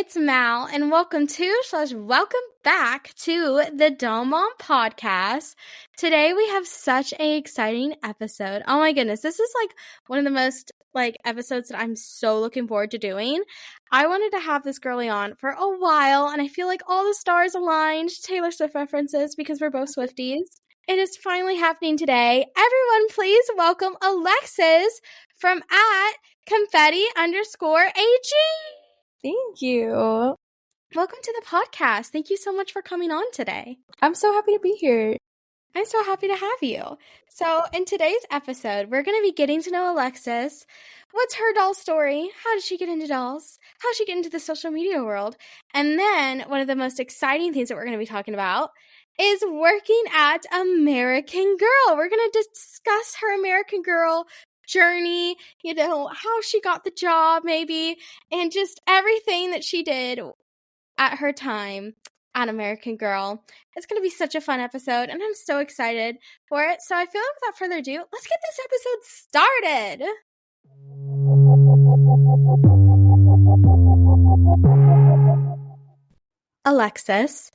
it's Mal, and welcome back to the Doll Mom Podcast. Today we have such an exciting episode. Oh my goodness, this is like one of the most episodes that I'm so looking forward to doing. I wanted to have this girlie on for a while, and I feel like all the stars aligned. Taylor Swift references because we're both Swifties. It is finally happening today. Everyone, please welcome Alexis from @confetti_AG. Thank you. Welcome to the podcast. Thank you so much for coming on today. I'm so happy to be here. I'm so happy to have you. So in today's episode, we're going to be getting to know Alexis. What's her doll story? How did she get into dolls? How did she get into the social media world? And then one of the most exciting things that we're going to be talking about is working at American Girl. We're going to discuss her American Girl journey, how she got the job maybe, and just everything that she did at her time at American Girl. It's going to be such a fun episode, and I'm so excited for it. So I feel like without further ado, let's get this episode started. Alexis,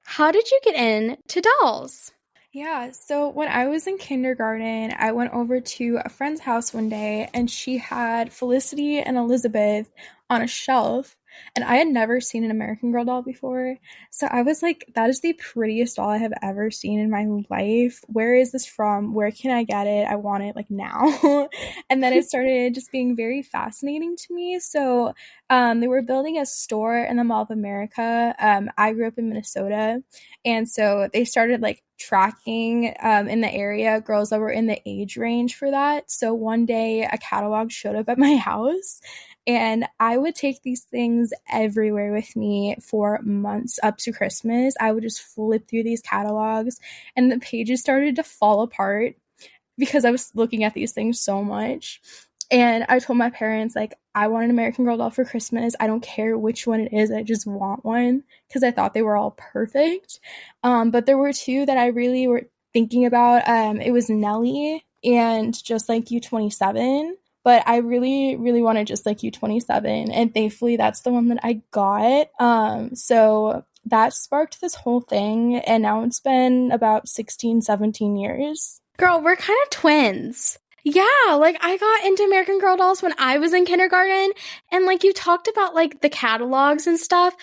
how did you get into dolls? Yeah, so when I was in kindergarten, I went over to a friend's house one day, and she had Felicity and Elizabeth on a shelf, and I had never seen an American Girl doll before. So I was like, that is the prettiest doll I have ever seen in my life. Where is this from? Where can I get it? I want it now. And then it started just being very fascinating to me. So they were building a store in the Mall of America. I grew up in Minnesota. And so they started tracking in the area girls that were in the age range for that. So one day a catalog showed up at my house, and I would take these things everywhere with me for months up to Christmas. I would just flip through these catalogs, and the pages started to fall apart because I was looking at these things so much. And I told my parents, I want an American Girl doll for Christmas. I don't care which one it is. I just want one, because I thought they were all perfect. But there were two that I really were thinking about. It was Nellie and Just Like You 27. But I really, really wanted Just Like You 27. And thankfully, that's the one that I got. So that sparked this whole thing. And now it's been about 16, 17 years. Girl, we're kind of twins. Yeah, I got into American Girl dolls when I was in kindergarten, and you talked about the catalogs and stuff.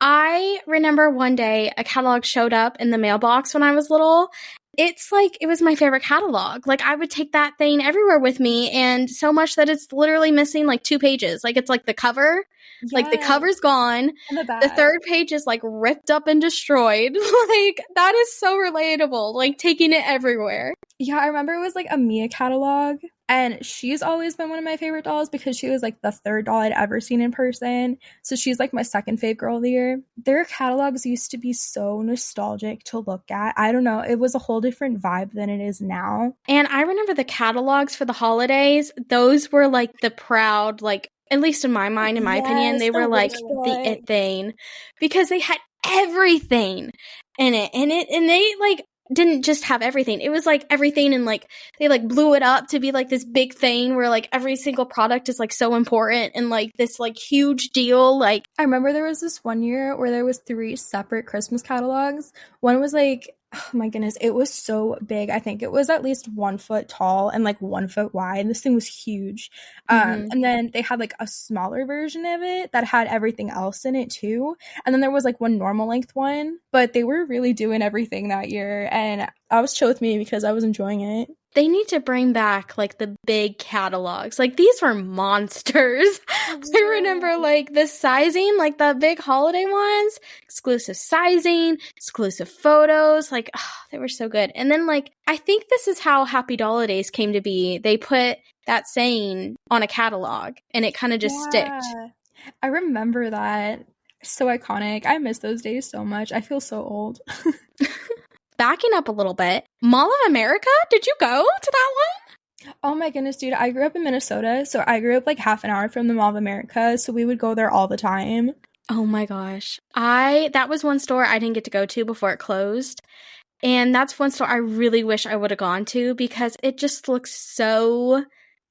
I remember one day a catalog showed up in the mailbox when I was little. It's it was my favorite catalog. I would take that thing everywhere with me, and so much that it's literally missing 2 pages. It's the cover. Yeah. The cover's gone. And the back. The third page is ripped up and destroyed. That is so relatable. Taking it everywhere. Yeah, I remember it was a Mia catalog, and she's always been one of my favorite dolls because she was the 3rd doll I'd ever seen in person. So she's my second fave girl of the year. Their catalogs used to be so nostalgic to look at. I don't know, it was a whole different vibe than it is now. And I remember the catalogs for the holidays. Those were the proud, at least in my mind, in my opinion, they were the it thing, because they had everything in it, and they didn't just have everything. It was everything, and they blew it up to be this big thing where every single product is so important and this huge deal. I remember there was this one year where there was 3 separate Christmas catalogs. One was oh my goodness, it was so big. I think it was at least 1 foot tall and 1 foot wide. This thing was huge. And then they had a smaller version of it that had everything else in it too. And then there was one normal length one, but they were really doing everything that year. And I was chill with me because I was enjoying it. They need to bring back the big catalogs. These were monsters. Yeah. I remember the sizing, the big holiday ones, exclusive sizing, exclusive photos. They were so good. And then I think this is how Happy Dolladays came to be. They put that saying on a catalog, and it kind of just sticked. I remember that. So iconic. I miss those days so much. I feel so old. Backing up a little bit, Mall of America? Did you go to that one? Oh my goodness, dude. I grew up in Minnesota, so I grew up half an hour from the Mall of America, so we would go there all the time. Oh my gosh. That was one store I didn't get to go to before it closed. And that's one store I really wish I would have gone to because it just looks so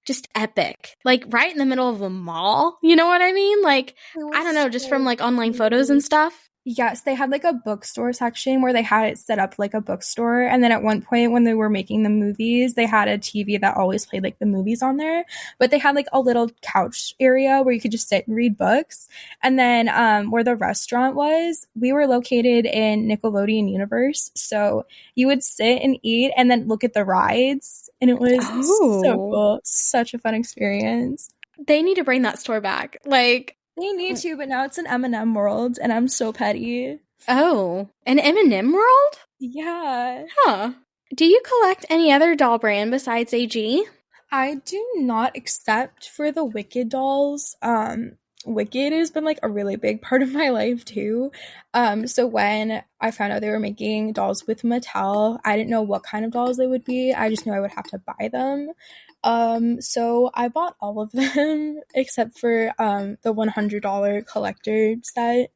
just epic. Like right in the middle of a mall. You know what I mean? Like, It I don't was know, just from so like online photos and cute. stuff. Yes, they had like a bookstore section where they had it set up like a bookstore. And then at one point when they were making the movies, they had a TV that always played like the movies on there. But they had like a little couch area where you could just sit and read books. And then where the restaurant was, we were located in Nickelodeon Universe. So you would sit and eat and then look at the rides. And it was so Oh, cool. Such a fun experience. they need to bring that store back. Like, They need to, but now it's an M&M world, and I'm so petty. oh, an M&M world? Yeah. Huh. Do you collect any other doll brand besides AG? I do not, except for the Wicked dolls. Wicked has been like a really big part of my life too. So when I found out they were making dolls with Mattel, I didn't know what kind of dolls they would be. I just knew I would have to buy them. So I bought all of them except for the $100 collector set.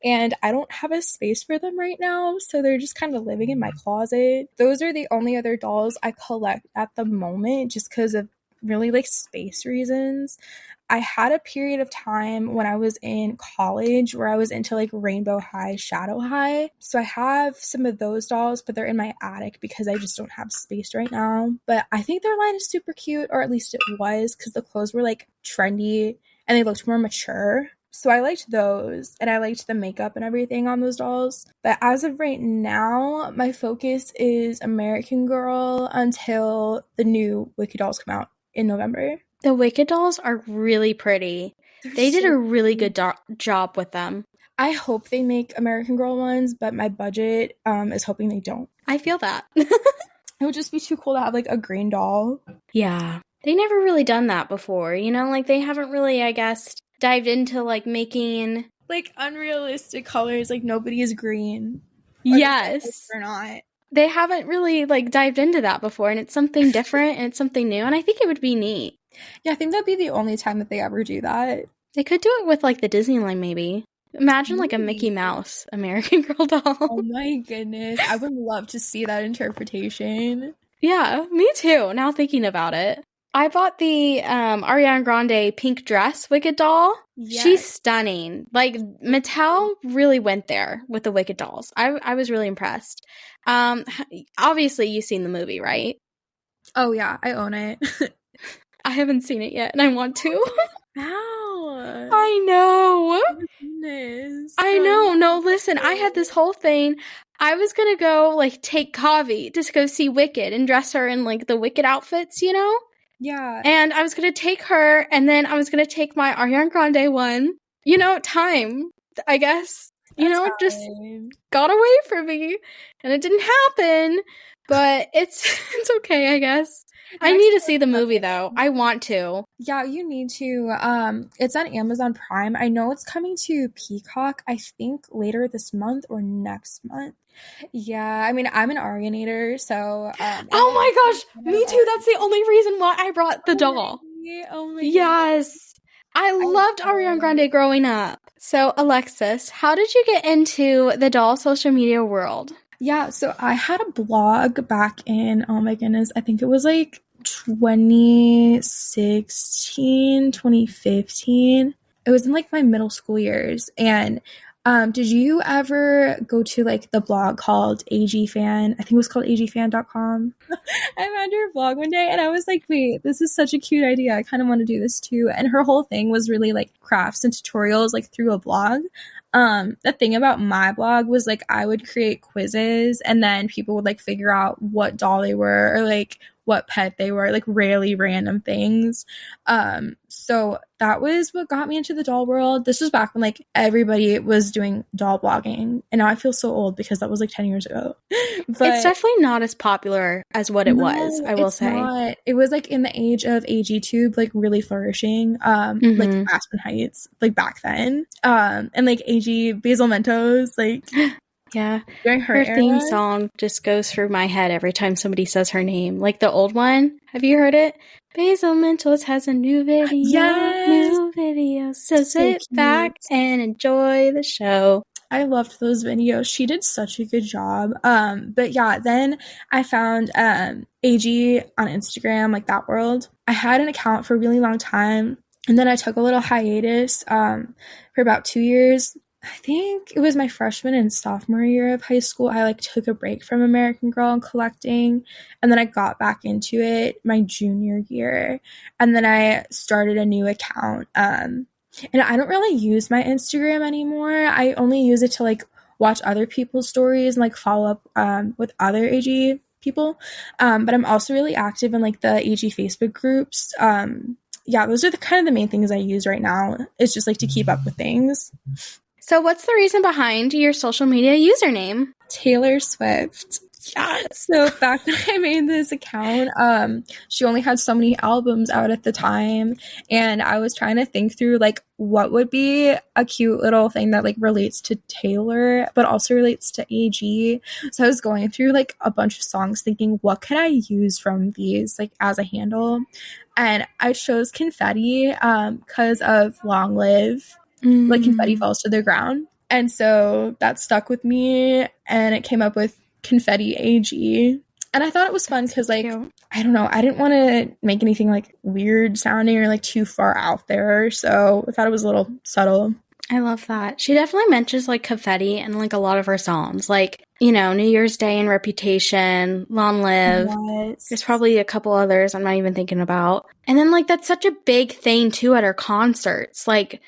And I don't have a space for them right now, so they're just kind of living in my closet. Those are the only other dolls I collect at the moment just because of really like space reasons. I had a period of time when I was in college where I was into like Rainbow High, Shadow High. So I have some of those dolls, but they're in my attic because I just don't have space right now. But I think their line is super cute, or at least it was, because the clothes were like trendy and they looked more mature. So I liked those, and I liked the makeup and everything on those dolls. But as of right now, my focus is American Girl until the new Wicked dolls come out in November. The Wicked dolls are really pretty. They're They did so a really cute. good job with them. I hope they make American Girl ones, but my budget is hoping they don't. I feel that. It would just be too cool to have like a green doll. Yeah. They never really done that before, you know? Like, they haven't really, I guess, dived into, like, making... Like unrealistic colors, like nobody is green. Yes. Or not. They haven't really, like, dived into that before, and it's something different, and it's something new, and I think it would be neat. Yeah, I think that'd be the only time that they ever do that. They could do it with, like, the Disney line, maybe. Imagine, like, a Mickey Maybe. Mouse American Girl doll. Oh my goodness. I would love to see that interpretation. Yeah, me too, now thinking about it. I bought the Ariana Grande pink dress Wicked doll. Yes. She's stunning. Like, Mattel really went there with the Wicked dolls. I was really impressed. Obviously, you've seen the movie, right? Oh yeah, I own it. I haven't seen it yet, and I want to. Ow. I know. Oh my goodness. I know. No, listen, I had this whole thing. I was going to go, like, take Kavi to go see Wicked and dress her in, like, the Wicked outfits, you know? Yeah. And I was going to take her, and then I was going to take my Ariana Grande one. You know, time, I guess. You That's know, just fine. got away from me. And it didn't happen. But it's okay, I guess. I Next need to time see the movie, it's though. I want to. Yeah, you need to. It's on Amazon Prime. I know it's coming to Peacock, I think later this month or next month. Yeah, I mean, I'm an Arianator, so Oh my gosh, me too. That's the only reason why I brought the doll. Oh my Yes. I loved Ariana Grande growing up. So, Alexis, how did you get into the doll social media world? Yeah, so I had a blog back in, oh my goodness, I think it was like 2016, 2015. It was in like my middle school years. And did you ever go to like the blog called AG Fan? I think it was called agfan.com. I found her blog one day and I was like, wait, this is such a cute idea. I kind of want to do this too. And her whole thing was really like crafts and tutorials like through a blog. The thing about my blog was like I would create quizzes and then people would like figure out what doll they were or like what pet they were, like really random things. So that was what got me into the doll world. This was back when like everybody was doing doll blogging, and now I feel so old because that was like 10 years ago. But it's definitely not as popular as what it was, I will say. Not. It was like in the age of AGTube, like really flourishing, like Aspen Heights, like back then. And like AG Basil Mentos, like yeah. during Her era. theme song just goes through my head every time somebody says her name. Like the old one. Have you heard it? Basil Mentos has a new video. Yes. New video. So sit back and enjoy the show. I loved those videos. She did such a good job. But yeah, then I found AG on Instagram, like that world. I had an account for a really long time, and then I took a little hiatus for about 2 years. I think it was my freshman and sophomore year of high school. I like took a break from American Girl and collecting, and then I got back into it my junior year, and then I started a new account. And I don't really use my Instagram anymore. I only use it to like watch other people's stories and like follow up with other AG people. But I'm also really active in like the AG Facebook groups. Yeah, those are the kind of the main things I use right now. It's just like to keep up with things. So what's the reason behind your social media username? Taylor Swift. Yes. So back when I made this account, she only had so many albums out at the time, and I was trying to think through like what would be a cute little thing that like relates to Taylor but also relates to AG. So I was going through like a bunch of songs thinking, what could I use from these like as a handle? And I chose Confetti because of Long Live, like confetti falls to the ground. And so that stuck with me, and it came up with Confetti AG. And I thought it was fun because, like, cute. I don't know, I didn't want to make anything, like, weird sounding or, like, too far out there. So I thought it was a little subtle. I love that. She definitely mentions, like, confetti in, like, a lot of her songs. Like, you know, New Year's Day and Reputation, Long Live. Yes. There's probably a couple others I'm not even thinking about. And then, like, that's such a big thing, too, at her concerts. Like,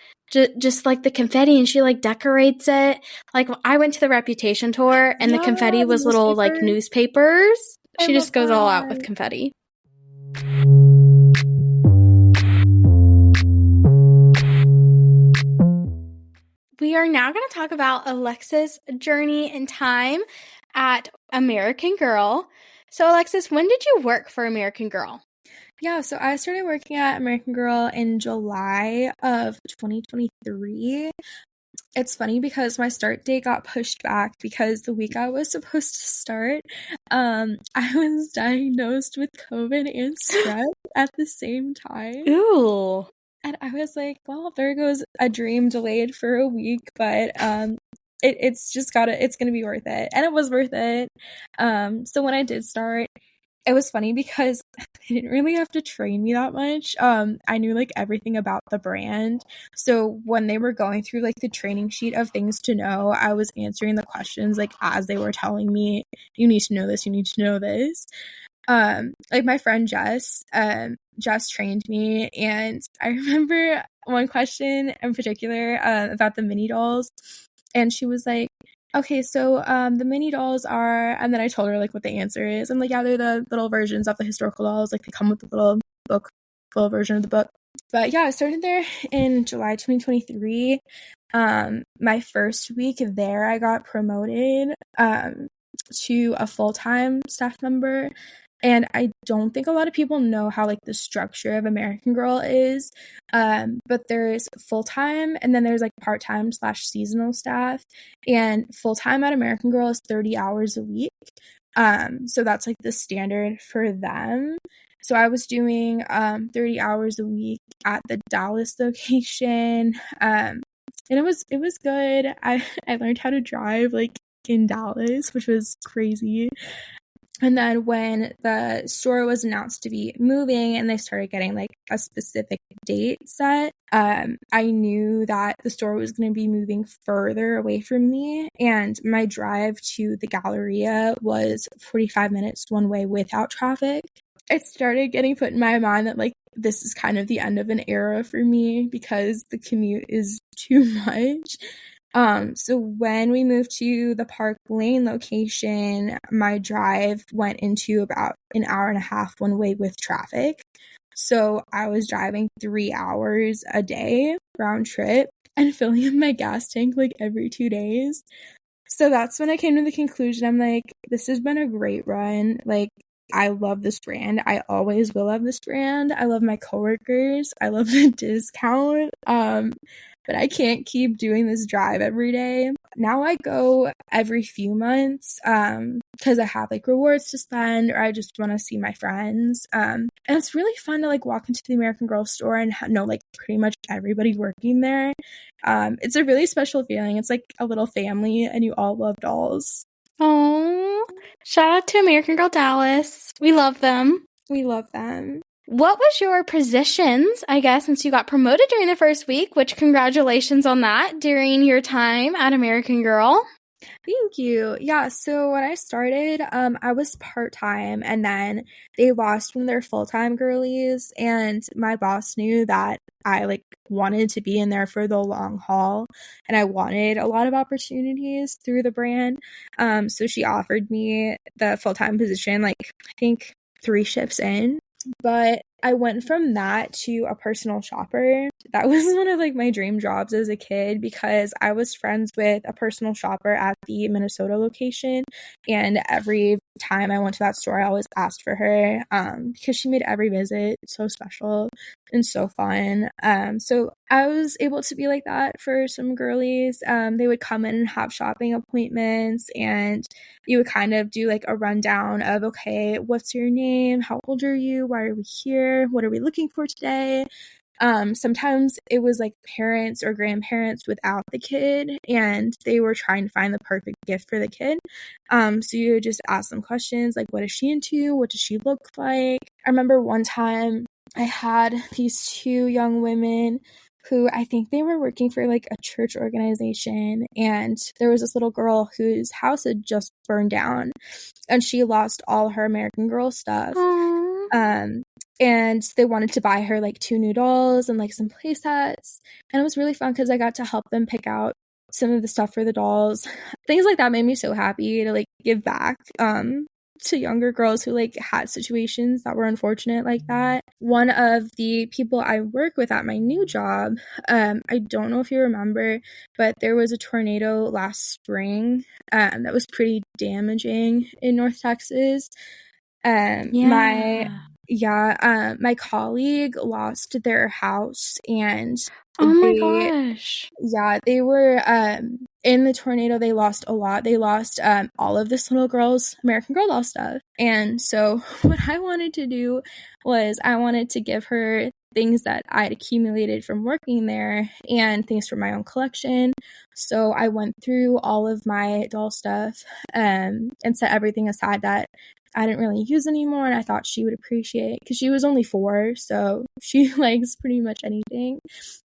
just like the confetti, and she like decorates it. Like I went to the Reputation tour, and the confetti was little like newspapers. She just goes all out with confetti. We are now going to talk about Alexis' journey in time at American Girl. So Alexis, when did you work for American Girl? Yeah, so I started working at American Girl in July of 2023. It's funny because my start date got pushed back because the week I was supposed to start, I was diagnosed with COVID and strep at the same time. Ooh. And I was like, well, there goes a dream delayed for a week, but it's gonna be worth it. And it was worth it. So when I did start, it was funny because they didn't really have to train me that much. I knew like everything about the brand. So when they were going through like the training sheet of things to know, I was answering the questions like as they were telling me, you need to know this, you need to know this. Like my friend Jess trained me, and I remember one question in particular about the mini dolls, and she was like, okay, so the mini dolls are, and then I told her like what the answer is. I'm like, yeah, they're the little versions of the historical dolls. Like they come with a little book, full version of the book. But yeah, I started there in July 2023. My first week there, I got promoted to a full-time staff member. And I don't think a lot of people know how like the structure of American Girl is, but there's full-time and then there's like part-time / seasonal staff, and full-time at American Girl is 30 hours a week. So that's like the standard for them. So I was doing 30 hours a week at the Dallas location, and it was good. I learned how to drive like in Dallas, which was crazy. And then when the store was announced to be moving and they started getting like a specific date set, I knew that the store was going to be moving further away from me. And my drive to the Galleria was 45 minutes one way without traffic. It started getting put in my mind that like this is kind of the end of an era for me because the commute is too much. So when we moved to the Park Lane location, my drive went into about an hour and a half one way with traffic. So I was driving 3 hours a day round trip and filling up my gas tank like every 2 days. So that's when I came to the conclusion. I'm like, this has been a great run. Like, I love this brand. I always will love this brand. I love my coworkers. I love the discount. But I can't keep doing this drive every day. now I go every few months because I have like rewards to spend, or I just want to see my friends. And it's really fun to like walk into the American Girl store and know like pretty much everybody working there. It's a really special feeling. It's like a little family, and you all love dolls. Oh, shout out to American Girl Dallas. We love them. We love them. What was your positions, I guess, since you got promoted during the first week, which congratulations on that during your time at American Girl? Thank you. Yeah, so when I started, I was part-time, and then they lost one of their full-time girlies, and my boss knew that I like wanted to be in there for the long haul, and I wanted a lot of opportunities through the brand. So she offered me the full-time position, like I think 3 shifts in. But I went from that to a personal shopper. That was one of like my dream jobs as a kid because I was friends with a personal shopper at the Minnesota location, and every time I went to that store I always asked for her because she made every visit so special and so fun. So I was able to be like that for some girlies. They would come in and have shopping appointments, and you would kind of do like a rundown of, okay, what's your name? How old are you? Why are we here? What are we looking for today? Sometimes it was like parents or grandparents without the kid, and they were trying to find the perfect gift for the kid. So you would just ask them questions like, what is she into? What does she look like? I remember one time I had these 2 young women who I think they were working for like a church organization, and there was this little girl whose house had just burned down, and she lost all her American Girl stuff. And they wanted to buy her like 2 new dolls and like some play sets, and it was really fun because I got to help them pick out some of the stuff for the dolls. Things like that made me so happy to like give back to younger girls who like had situations that were unfortunate like that. One of the people I work with at my new job, I don't know if you remember, but there was a tornado last spring that was pretty damaging in North Texas. My colleague lost their house, and Oh my they gosh. they were in the tornado. They lost a lot. They lost all of this little girl's American Girl doll stuff. And so what I wanted to do was I wanted to give her things that I had accumulated from working there and things from my own collection. So I went through all of my doll stuff and set everything aside that I didn't really use anymore, and I thought she would appreciate, because she was only 4, so she likes pretty much anything.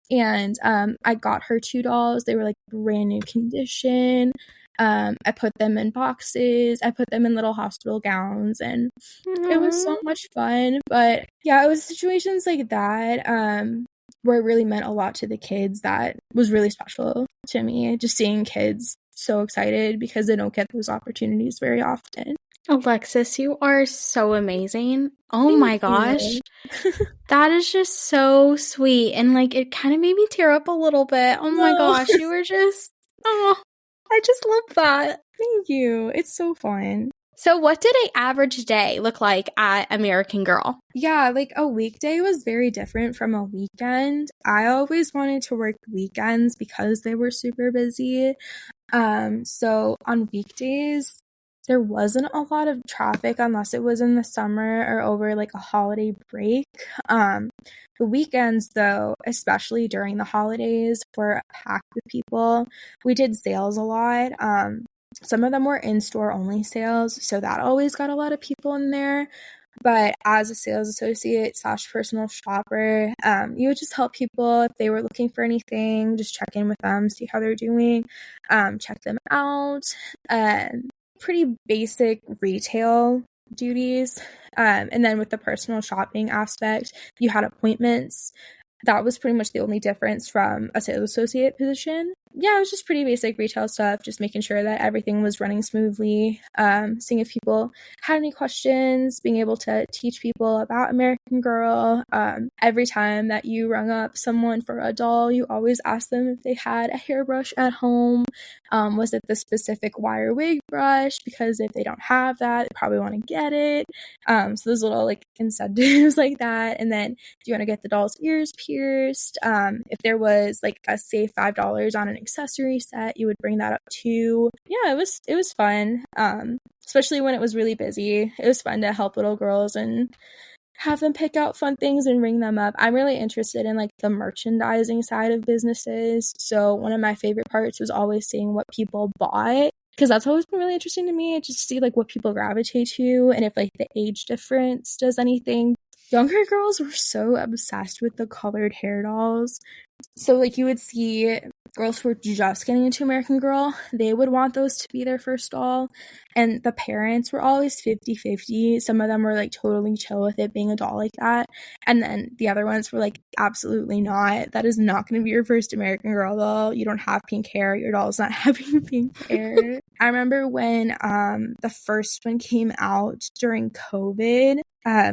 And I got her 2 dolls. They were like brand new condition. I put them in boxes. I put them in little hospital gowns, and it was so much fun. But yeah, it was situations like that where it really meant a lot to the kids that was really special to me. Just seeing kids so excited because they don't get those opportunities very often. Alexis, you are so amazing. Oh Thank my gosh. you. That is just so sweet. And like it kind of made me tear up a little bit. Oh my gosh, you were just I just love that. Thank you. It's so fun. So what did an average day look like at American Girl? Yeah, like a weekday was very different from a weekend. I always wanted to work weekends because they were super busy. So on weekdays, there wasn't a lot of traffic unless it was in the summer or over like a holiday break. The weekends, though, especially during the holidays, were packed with people. We did sales a lot. Some of them were in-store only sales, so that always got a lot of people in there. But as a sales associate / personal shopper, you would just help people if they were looking for anything, just check in with them, see how they're doing, check them out. Pretty basic retail duties. And then with the personal shopping aspect, you had appointments. That was pretty much the only difference from a sales associate position. Yeah, it was just pretty basic retail stuff, just making sure that everything was running smoothly, seeing if people had any questions, being able to teach people about American Girl. Every time that you rung up someone for a doll, you always ask them if they had a hairbrush at home. Was it the specific wire wig brush? Because if they don't have that, they probably want to get it. So there's little like incentives like that. And then do you want to get the doll's ears pierced? If there was like a say $5 on an accessory set, you would bring that up too. Yeah, it was fun. Especially when it was really busy. It was fun to help little girls and have them pick out fun things and ring them up. I'm really interested in like the merchandising side of businesses. So one of my favorite parts was always seeing what people bought, because that's always been really interesting to me, just to see like what people gravitate to and if like the age difference does anything. Younger girls were so obsessed with the colored hair dolls. So like you would see girls who were just getting into American Girl, they would want those to be their first doll. And the parents were always 50-50. Some of them were like totally chill with it being a doll like that. And then the other ones were like, absolutely not. That is not going to be your first American Girl doll. You don't have pink hair. Your doll's not having pink hair. I remember when the first one came out during COVID.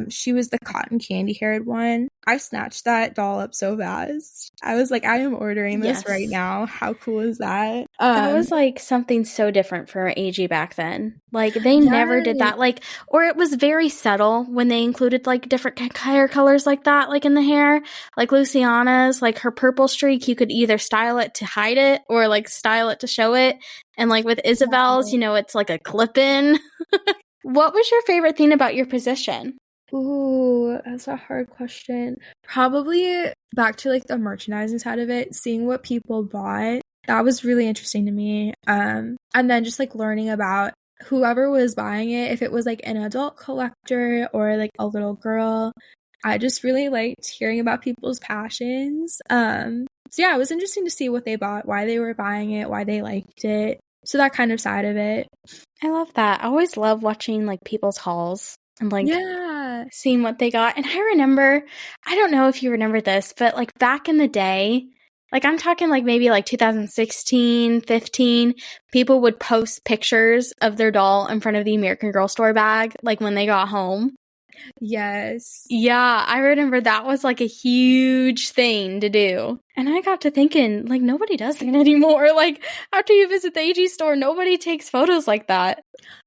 She was the cotton candy haired one. I snatched that doll up so fast. I was like, I am ordering this right now. How cool is that? That was like something so different for AG back then. Like they never did that. Like, or it was very subtle when they included like different hair colors like that, like in the hair. Like Luciana's, like her purple streak, you could either style it to hide it or like style it to show it. And like with Isabel's, you know, it's like a clip in. What was your favorite thing about your position? Ooh, that's a hard question. Probably back to like the merchandising side of it, seeing what people bought. That was really interesting to me. And then just like learning about whoever was buying it, if it was like an adult collector or like a little girl. I just really liked hearing about people's passions. So yeah, it was interesting to see what they bought, why they were buying it, why they liked it. So that kind of side of it. I love that. I always love watching like people's hauls and like seeing what they got. And I remember, I don't know if you remember this, but like back in the day, like I'm talking like maybe like 2016, 15, people would post pictures of their doll in front of the American Girl store bag, like when they got home. Yes. Yeah, I remember that was like a huge thing to do. And I got to thinking, like, nobody does that anymore. Like, after you visit the AG store, nobody takes photos like that.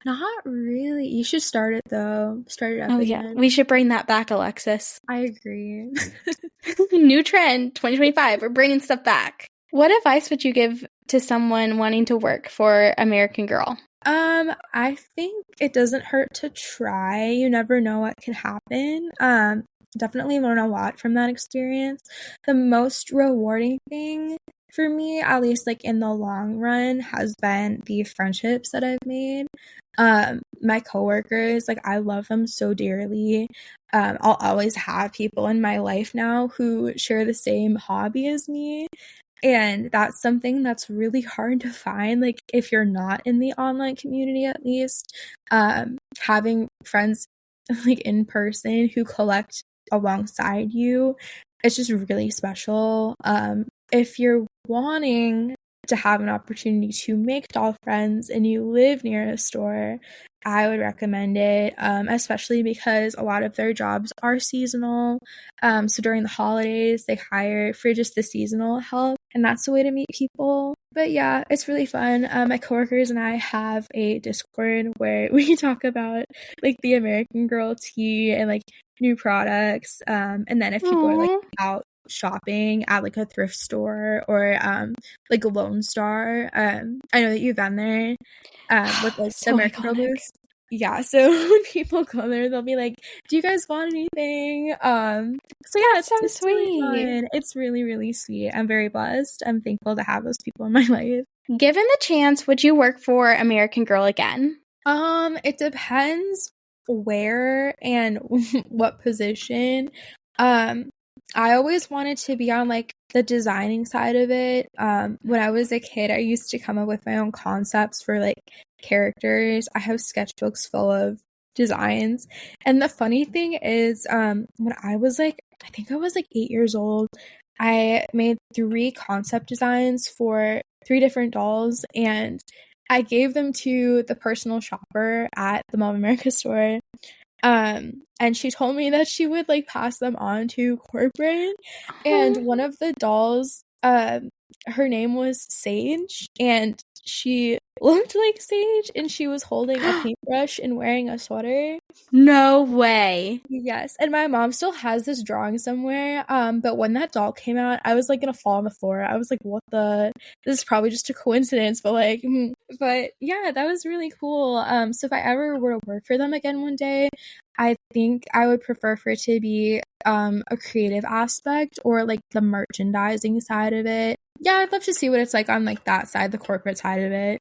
Not really. You should start it, though. Start it up again. Yeah. We should bring that back, Alexis. I agree. New trend, 2025. We're bringing stuff back. What advice would you give to someone wanting to work for American Girl? I think it doesn't hurt to try. You never know what can happen. Definitely learn a lot from that experience. The most rewarding thing for me, at least like in the long run, has been the friendships that I've made. My coworkers, like I love them so dearly. I'll always have people in my life now who share the same hobby as me. And that's something that's really hard to find, like if you're not in the online community, at least having friends like in person who collect alongside you, it's just really special. If you're wanting to have an opportunity to make doll friends and you live near a store, I would recommend it, especially because a lot of their jobs are seasonal. So during the holidays, they hire for just the seasonal help, and that's the way to meet people. But yeah, it's really fun. My coworkers and I have a Discord where we talk about like the American Girl tea and like new products. And then if people are like out shopping at like a thrift store or like a Lone Star, I know that you've been there with like So the American Girl booths. Yeah, so when people go there, they'll be like, "Do you guys want anything?" So yeah, it's so just sweet. really fun. It's really, really sweet. I'm very blessed. I'm thankful to have those people in my life. Given the chance, would you work for American Girl again? It depends where and what position. I always wanted to be on like the designing side of it. When I was a kid, I used to come up with my own concepts for like characters. I have sketchbooks full of designs. And the funny thing is, when I was like, I think I was like 8 years old, I made 3 concept designs for 3 different dolls, and I gave them to the personal shopper at the Mall of America store. And she told me that she would like pass them on to corporate. And one of the dolls, her name was Sage, and she looked like Sage, and she was holding a paintbrush and wearing a sweater. No way. Yes, and my mom still has this drawing somewhere. But when that doll came out, I was like gonna fall on the floor. I was like, "What the? This is probably just a coincidence." But like, but yeah, that was really cool. So if I ever were to work for them again one day, I think I would prefer for it to be a creative aspect or like the merchandising side of it. Yeah, I'd love to see what it's like on like that side, the corporate side of it.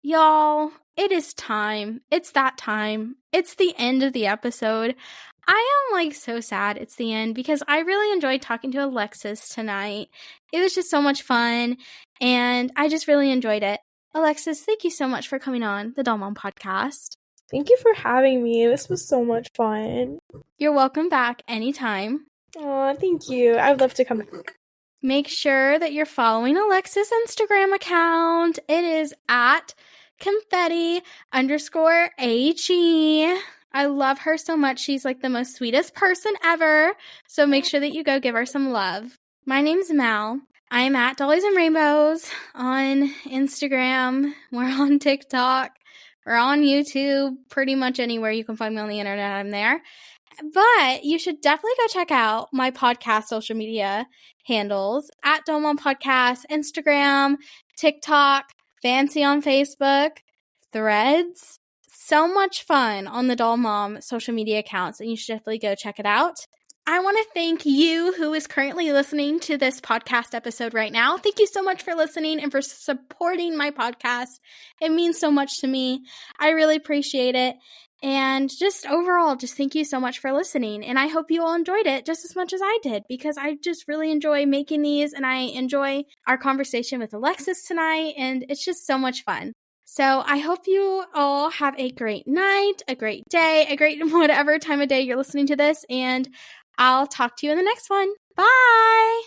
Y'all, it is time. It's that time. It's the end of the episode. I am like so sad it's the end because I really enjoyed talking to Alexis tonight. It was just so much fun and I just really enjoyed it. Alexis, thank you so much for coming on the Doll Mom podcast. Thank you for having me. This was so much fun. You're welcome back anytime. Aw, thank you. I'd love to come back. Make sure that you're following Alexis' Instagram account. It is at confetti_AG. I love her so much. She's like the most sweetest person ever. So make sure that you go give her some love. My name's Mal. I am at Dollies and Rainbows on Instagram. We're on TikTok. We're on YouTube. Pretty much anywhere you can find me on the internet, I'm there. But you should definitely go check out my podcast social media handles at Doll Mom Podcast, Instagram, TikTok, Fancy on Facebook, Threads. So much fun on the Doll Mom social media accounts, and you should definitely go check it out. I want to thank you who is currently listening to this podcast episode right now. Thank you so much for listening and for supporting my podcast. It means so much to me. I really appreciate it. And just overall, just thank you so much for listening. And I hope you all enjoyed it just as much as I did because I just really enjoy making these and I enjoy our conversation with Alexis tonight. And it's just so much fun. So I hope you all have a great night, a great day, a great whatever time of day you're listening to this. And I'll talk to you in the next one. Bye!